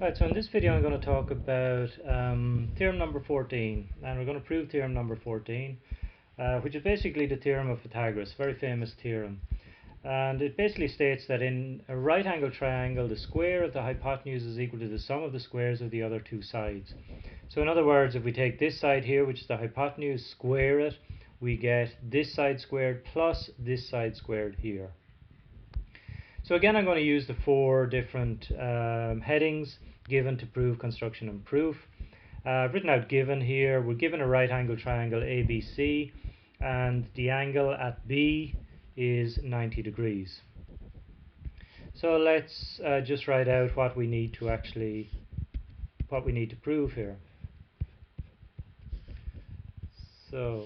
Right, so in this video I'm going to talk about theorem number 14, and we're going to prove theorem number 14, which is basically the theorem of Pythagoras, very famous theorem. And it basically states that in a right angle triangle, the square of the hypotenuse is equal to the sum of the squares of the other two sides. So in other words, if we take this side here, which is the hypotenuse, square it, we get this side squared plus this side squared here. So again, I'm going to use the four different headings given to prove construction and proof. I've written out given here. We're given a right angle triangle ABC, and the angle at B is 90 degrees. So let's just write out what we need to prove here. So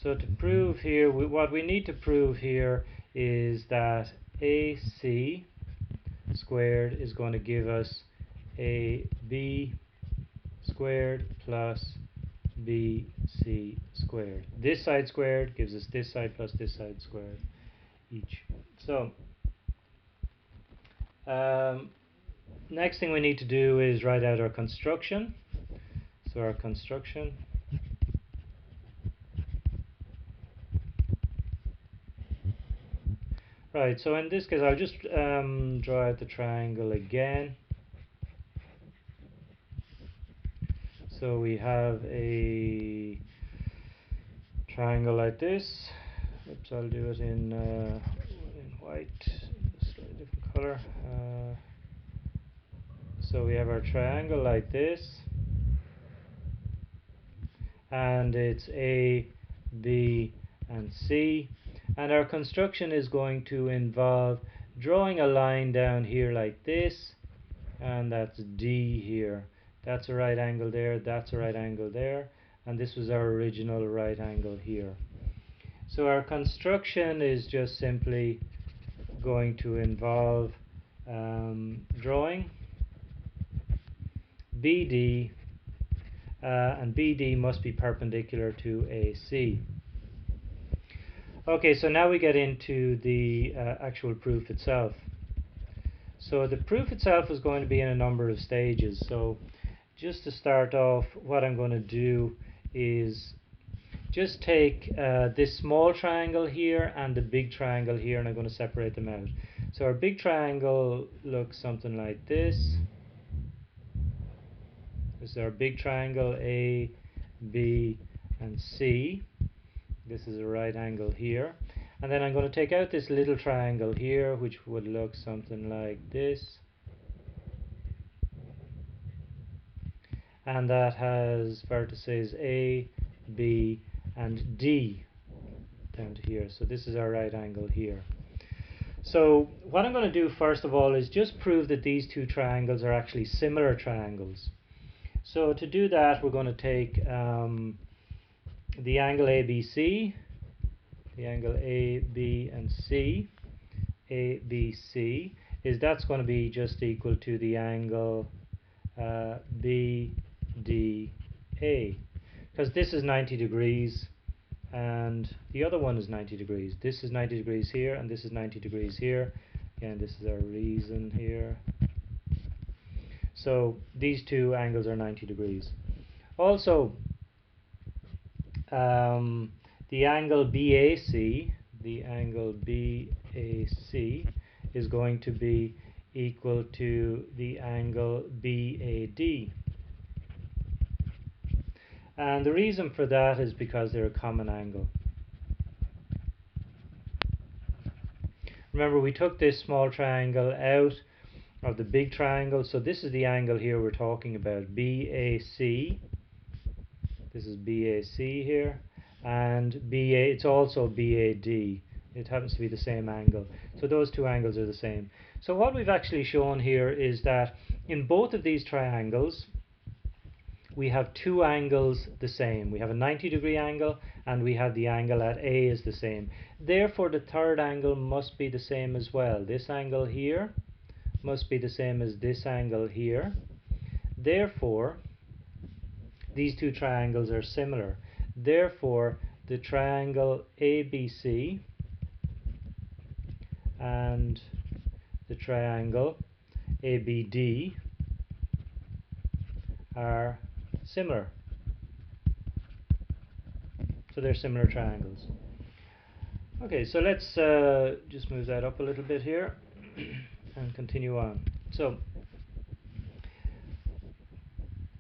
to prove here, what we need to prove here is that AC squared is going to give us AB squared plus BC squared. This side squared gives us this side plus this side squared each. So next thing we need to do is write out our construction. So our construction right, so in this case I'll just draw out the triangle again. So we have a triangle like this. Oops, I'll do it in white, a slightly different color. So we have our triangle like this, and it's A, B, and C. And our construction is going to involve drawing a line down here like this, and that's D here. That's a right angle there, that's a right angle there, and this was our original right angle here. So our construction is just simply going to involve drawing BD, and BD must be perpendicular to AC. Okay, so now we get into the actual proof itself. So the proof itself is going to be in a number of stages. So just to start off, what I'm going to do is just take this small triangle here and the big triangle here, and I'm going to separate them out. So our big triangle looks something like this. This is our big triangle A, B, and C. This is a right angle here. And then I'm going to take out this little triangle here, which would look something like this. And that has vertices A, B, and D down to here. So this is our right angle here. So what I'm going to do first of all is just prove that these two triangles are actually similar triangles. So to do that, we're going to take the angle ABC, the angle A, B, and C. ABC that's going to be just equal to the angle BDA, because this is 90 degrees and the other one is 90 degrees. This is 90 degrees here and this is 90 degrees here. Again, this is our reason here. So these two angles are 90 degrees. Also, the angle BAC, is going to be equal to the angle BAD. And the reason for that is because they're a common angle. Remember, we took this small triangle out of the big triangle, so this is the angle here we're talking about, BAC. This is BAC here, and BA, it's also BAD. It happens to be the same angle. So those two angles are the same. So what we've actually shown here is that in both of these triangles, we have two angles the same. We have a 90-degree angle, and we have the angle at A is the same. Therefore, the third angle must be the same as well. This angle here must be the same as this angle here. Therefore, these two triangles are similar. Therefore, the triangle ABC and the triangle ABD are similar. So they're similar triangles. Okay, so let's just move that up a little bit here and continue on. So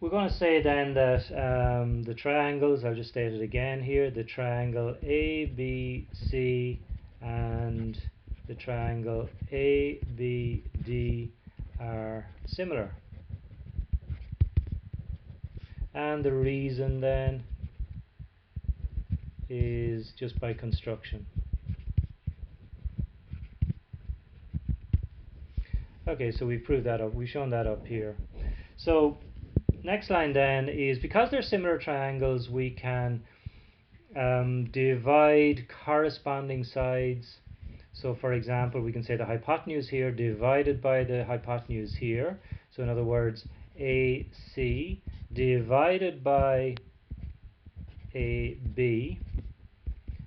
we're going to say then that the triangles, I'll just state it again here, the triangle ABC and the triangle ABD are similar. And the reason then is just by construction. Okay, so we've proved that up, we've shown that up here. So next line then is, because they're similar triangles, we can divide corresponding sides. So for example, we can say the hypotenuse here divided by the hypotenuse here. So in other words, AC divided by AB,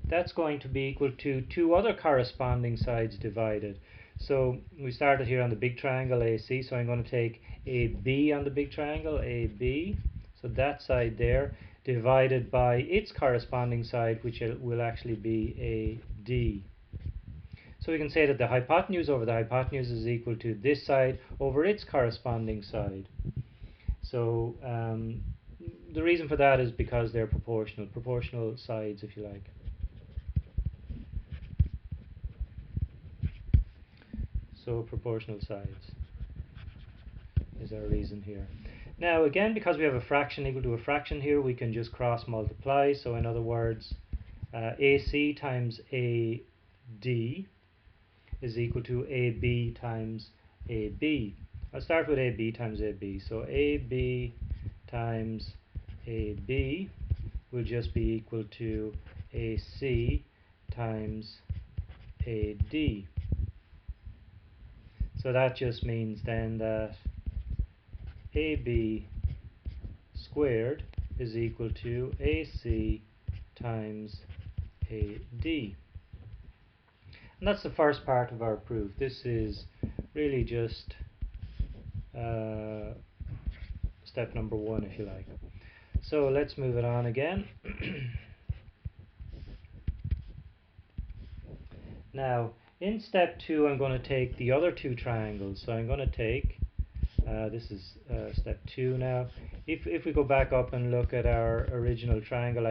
that's going to be equal to two other corresponding sides divided. So we started here on the big triangle AC, so I'm going to take AB on the big triangle, AB, so that side there, divided by its corresponding side, which will actually be AD. So we can say that the hypotenuse over the hypotenuse is equal to this side over its corresponding side. So the reason for that is because they're proportional sides, if you like. So proportional sides is our reason here. Now again, because we have a fraction equal to a fraction here, we can just cross multiply. So in other words, AC times AD is equal to AB times AB. I'll start with AB times AB. So AB times AB will just be equal to AC times AD. So that just means then that AB squared is equal to AC times AD. And that's the first part of our proof. This is really just step number one, if you like. So let's move it on again. Now, in step two, I'm going to take the other two triangles. So I'm going to take, this is step two now. If we go back up and look at our original triangle,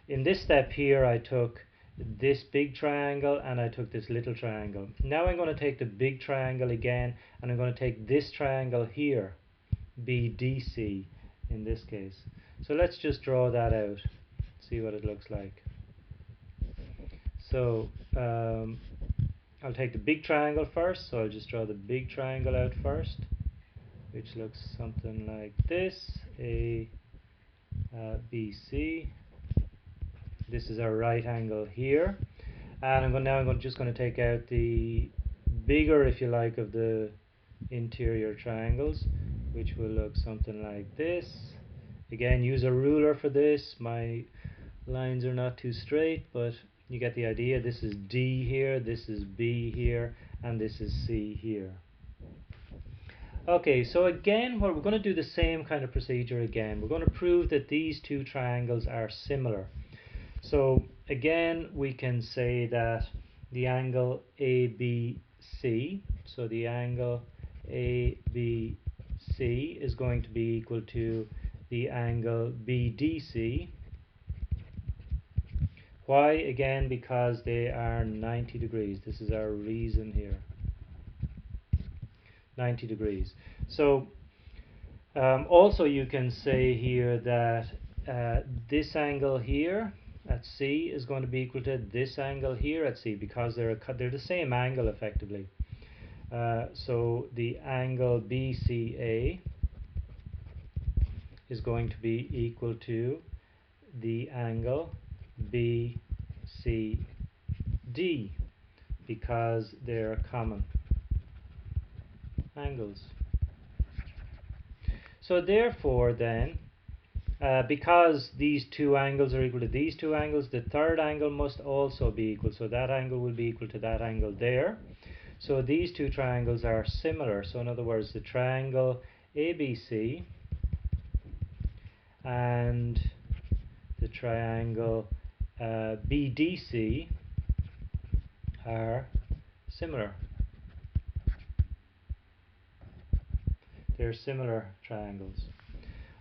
in this step here, I took this big triangle and I took this little triangle. Now I'm going to take the big triangle again, and I'm going to take this triangle here, BDC in this case. So let's just draw that out, see what it looks like. So I'll take the big triangle first, so I'll just draw the big triangle out first, which looks something like this, ABC. This is our right angle here, and I'm just going to take out the bigger, if you like, of the interior triangles, which will look something like this. Again, use a ruler for this. My lines are not too straight, but you get the idea. This is D here, this is B here, and this is C here. Okay, so again, we're going to do the same kind of procedure again. We're going to prove that these two triangles are similar. So again, we can say that the angle ABC, so the angle ABC is going to be equal to the angle BDC. Why? Again, because they are 90 degrees. This is our reason here. 90 degrees. So also you can say here that this angle here at C is going to be equal to this angle here at C, because they're the same angle effectively. So the angle BCA is going to be equal to the angle BCD, because they're common angles. So therefore then because these two angles are equal to these two angles, the third angle must also be equal. So that angle will be equal to that angle there. So these two triangles are similar. So in other words, the triangle ABC and the triangle BDC are similar. They're similar triangles.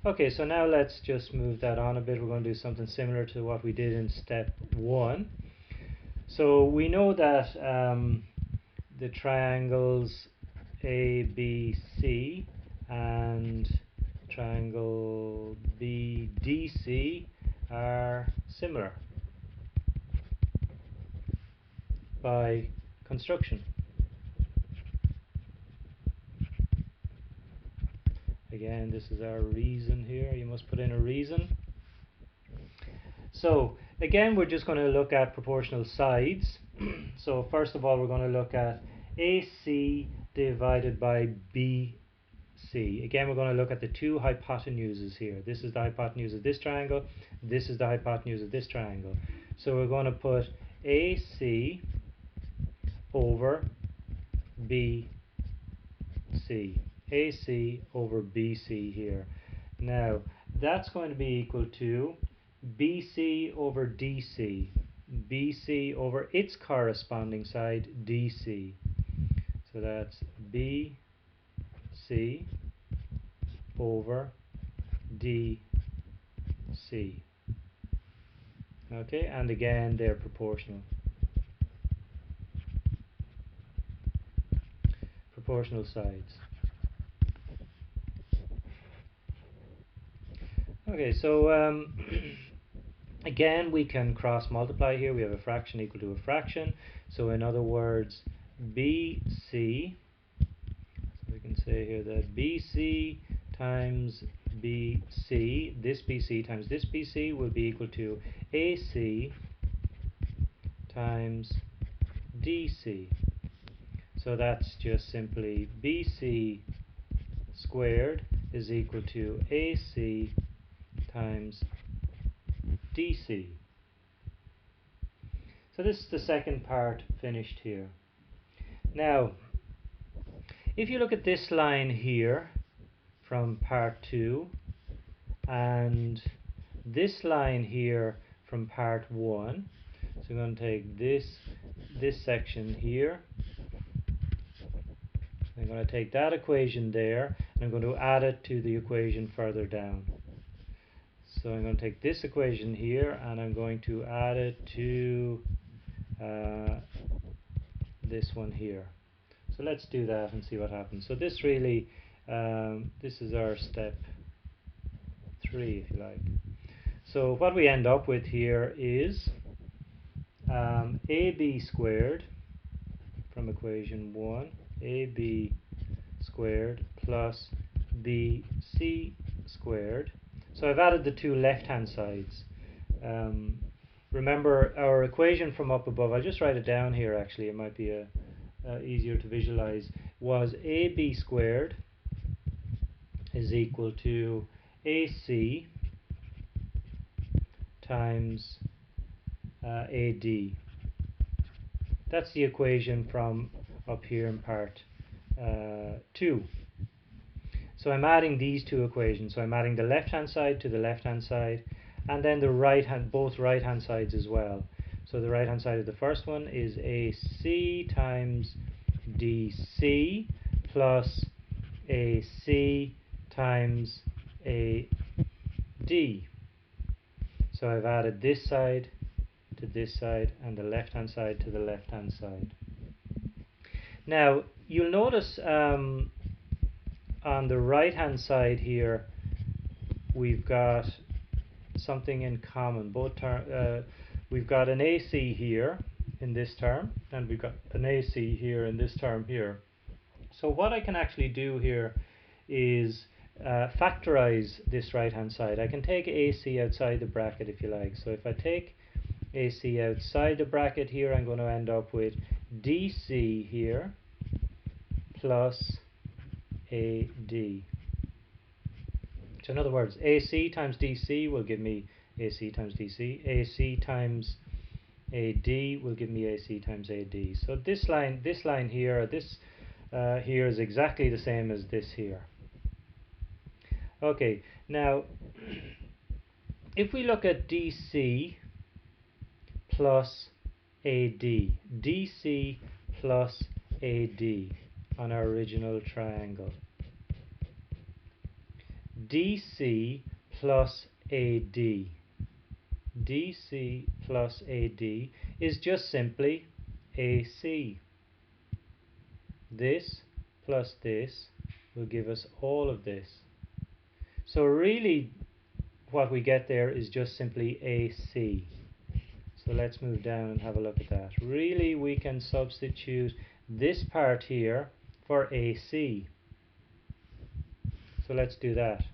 Okay, so now let's just move that on a bit. We're going to do something similar to what we did in step 1. So we know that the triangles ABC and triangle BDC are similar by construction. Again, this is our reason here. You must put in a reason. So again, we're just going to look at proportional sides. So first of all, we're going to look at AC divided by BC. Again, we're going to look at the two hypotenuses here. This is the hypotenuse of this triangle. This is the hypotenuse of this triangle. So we're going to put AC over BC. AC over BC here. Now, that's going to be equal to BC over DC. BC over its corresponding side, DC. So that's BC over DC. Okay, and again, they're proportional. Proportional sides. Okay, so again, we can cross multiply here. We have a fraction equal to a fraction. So in other words, BC, so we can say here that BC times BC, this BC times this BC will be equal to AC times DC. So that's just simply BC squared is equal to AC times DC. So this is the second part finished here. Now, if you look at this line here from part 2 and this line here from part 1, so I'm going to take this section here, I'm going to take that equation there and I'm going to add it to the equation further down. So I'm going to take this equation here and I'm going to add it to this one here. So let's do that and see what happens. So this really, this is our step 3, if you like. So what we end up with here is AB squared from equation 1, AB squared plus BC squared. So I've added the two left-hand sides. Remember our equation from up above, I'll just write it down here actually, it might be easier to visualize, was AB squared is equal to AC times AD. That's the equation from up here in part 2. So I'm adding these two equations. So I'm adding the left-hand side to the left-hand side, and then the both right-hand sides as well. So the right-hand side of the first one is AC times DC plus AC times AD. So I've added this side to this side and the left-hand side to the left-hand side. Now you'll notice on the right-hand side here we've got something in common. We've got an AC here in this term and we've got an AC here in this term here. So what I can actually do here is factorize this right-hand side. I can take AC outside the bracket if you like. So if I take AC outside the bracket here, I'm going to end up with DC here plus AD. So in other words, AC times DC will give me AC times DC. AC times AD will give me AC times AD. So this line here, this here is exactly the same as this here. Okay, now if we look at DC plus AD, DC plus AD on our original triangle, DC plus AD, DC plus AD is just simply AC. This plus this will give us all of this. So really what we get there is just simply AC. So let's move down and have a look at that. Really we can substitute this part here for AC. So let's do that.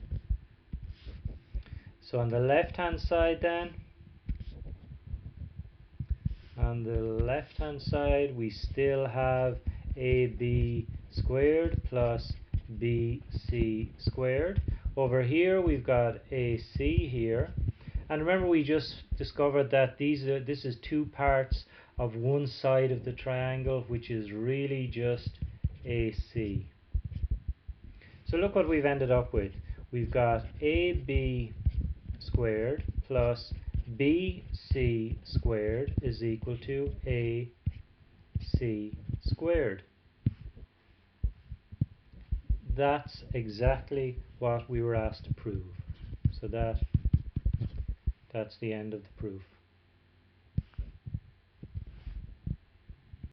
So on the left hand side then, on the left hand side we still have AB squared plus BC squared. Over here we've got AC here, and remember we just discovered that this is two parts of one side of the triangle, which is really just AC. So look what we've ended up with. We've got AB squared plus BC squared is equal to AC squared. That's exactly what we were asked to prove. So that's the end of the proof.